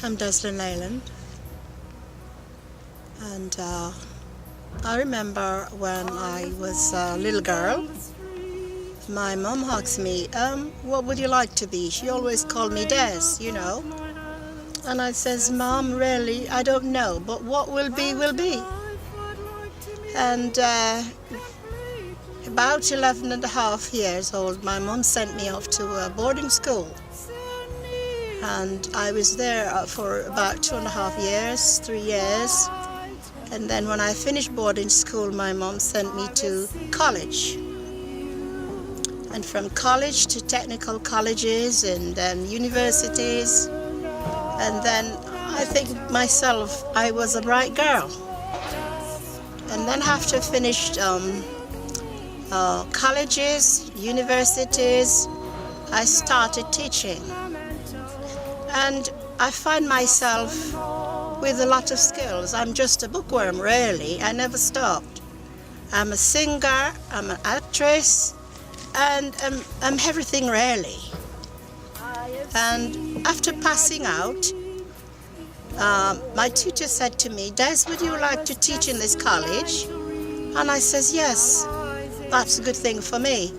I'm Deslyn Leyland, and I remember when I was a little girl, my mom asked me, what would you like to be? She always called me Des, you know. And I says, Mom, really, I don't know, but what will be, will be. And about 11 and a half years old, my mom sent me off to a boarding school. And I was there for about 2.5 years, 3 years. And then when I finished boarding school, my mom sent me to college. And from college to technical colleges and then universities. And then I think myself, I was a bright girl. And then after finished colleges, universities, I started teaching. And I find myself with a lot of skills. I'm just a bookworm, really. I never stopped. I'm a singer, I'm an actress, and I'm everything, really. And after passing out, my tutor said to me, Des, would you like to teach in this college? And I says, yes, that's a good thing for me.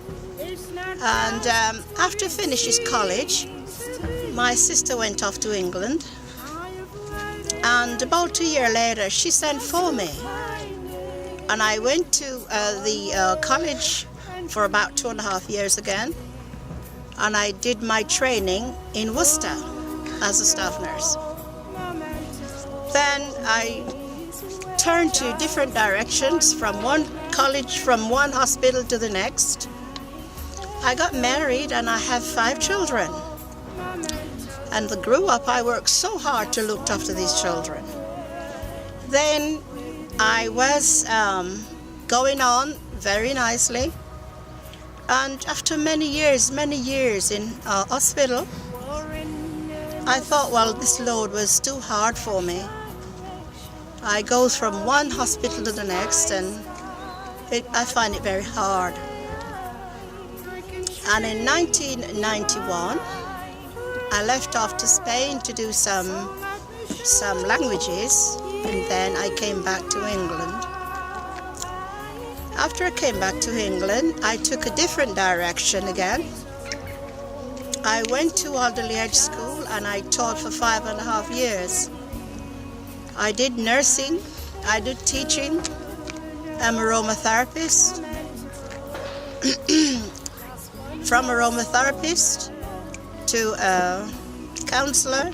And after finishes college, my sister went off to England, and about a year later she sent for me, and I went to the college for about 2.5 years again, and I did my training in Worcester as a staff nurse. Then I turned to different directions, from one college, from one hospital to the next. I got married and I have 5 children. And they grew up. I worked so hard to look after these children. Then I was going on very nicely. And after many years in hospital, I thought, well, this load was too hard for me. I go from one hospital to the next, and I find it very hard. And in 1991, I left off to Spain to do some languages, and then I came back to England. After I came back to England, I took a different direction again. I went to Alderley Edge School and I taught for 5.5 years. I did nursing, I did teaching, I'm aromatherapist. From aromatherapist to a counselor,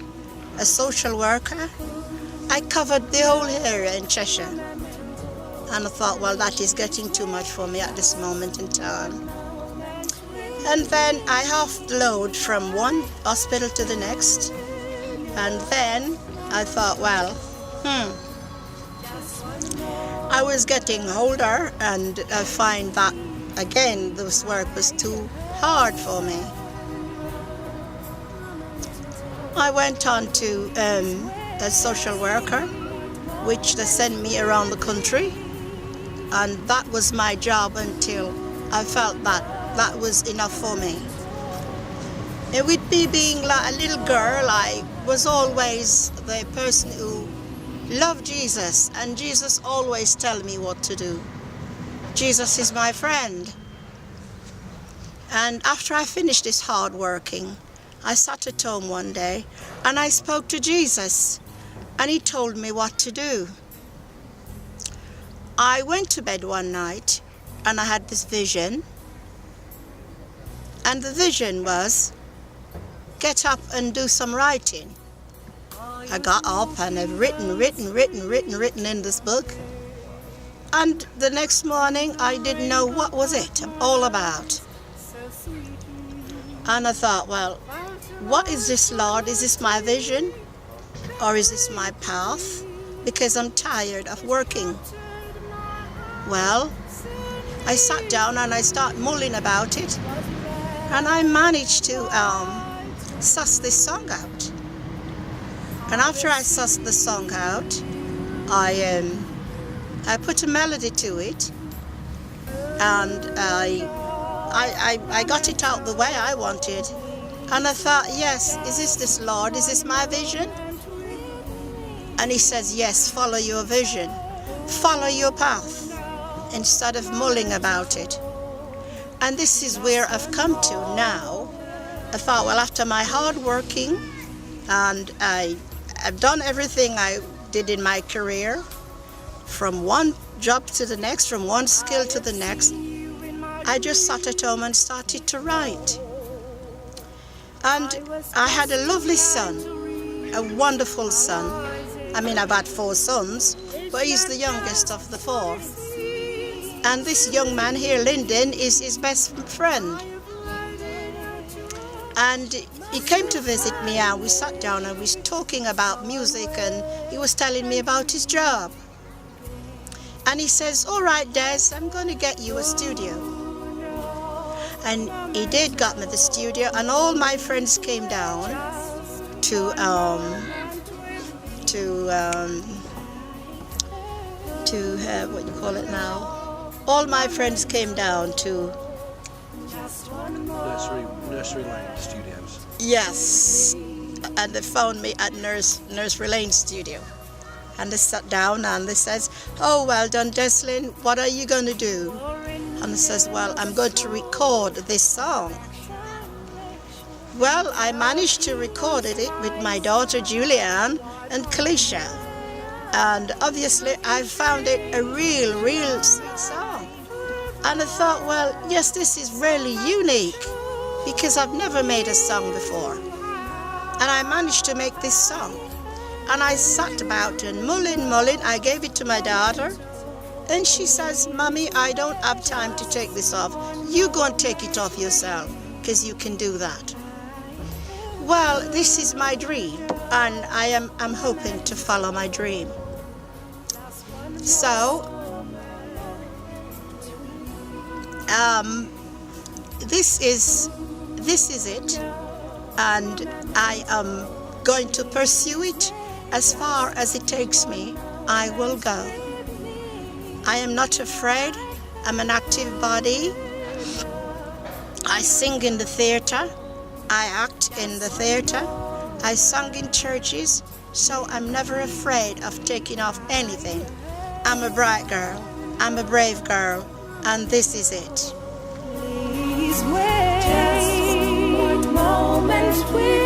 a social worker. I covered the whole area in Cheshire. And I thought, well, that is getting too much for me at this moment in time. And then I halved the load from one hospital to the next. And then I thought, well, I was getting older, and I find that, again, this work was too hard for me. I went on to a social worker, which they sent me around the country, and that was my job until I felt that that was enough for me. And with me being like a little girl, I was always the person who loved Jesus, and Jesus always tell me what to do. Jesus is my friend. And after I finished this hard working, I sat at home one day and I spoke to Jesus, and he told me what to do. I went to bed one night and I had this vision, and the vision was, get up and do some writing. I got up and I've written in this book, and the next morning I didn't know what was it all about. And I thought, well, what is this, Lord? Is this my vision, or is this my path? Because I'm tired of working. Well, I sat down and I started mulling about it, and I managed to suss this song out. And after I sussed the song out, I put a melody to it, and I got it out the way I wanted. And I thought, yes, is this Lord? Is this my vision? And he says, yes, follow your vision, follow your path, instead of mulling about it. And this is where I've come to now. I thought, well, after my hard working, and I've done everything I did in my career, from one job to the next, from one skill to the next, I just sat at home and started to write. And I had a lovely son, a wonderful son. I mean, I've had 4 sons, but he's the youngest of the 4. And this young man here, Lyndon, is his best friend. And he came to visit me, and we sat down and we was talking about music, and he was telling me about his job. And he says, all right, Des, I'm going to get you a studio. And he did got me the studio, and all my friends came down to what you call it now? All my friends came down to Nursery Lane Studios. Yes, and they found me at Nursery Lane Studio. And they sat down and they says, oh, well done, Deslyn, what are you going to do? And I says, well, I'm going to record this song. Well, I managed to record it with my daughter Julianne and Kalisha. And obviously I found it a real sweet song. And I thought, well, yes, this is really unique, because I've never made a song before. And I managed to make this song. And I sat about and mulling. I gave it to my daughter. And she says, Mommy, I don't have time to take this off. You go and take it off yourself, because you can do that. Well, this is my dream, and I'm hoping to follow my dream. So, this is it, and I am going to pursue it as far as it takes me. I will go. I am not afraid. I'm an active body. I sing in the theater. I act in the theater. I sung in churches, so I'm never afraid of taking off anything. I'm a bright girl. I'm a brave girl, and this is it. Please wait. Just one moment with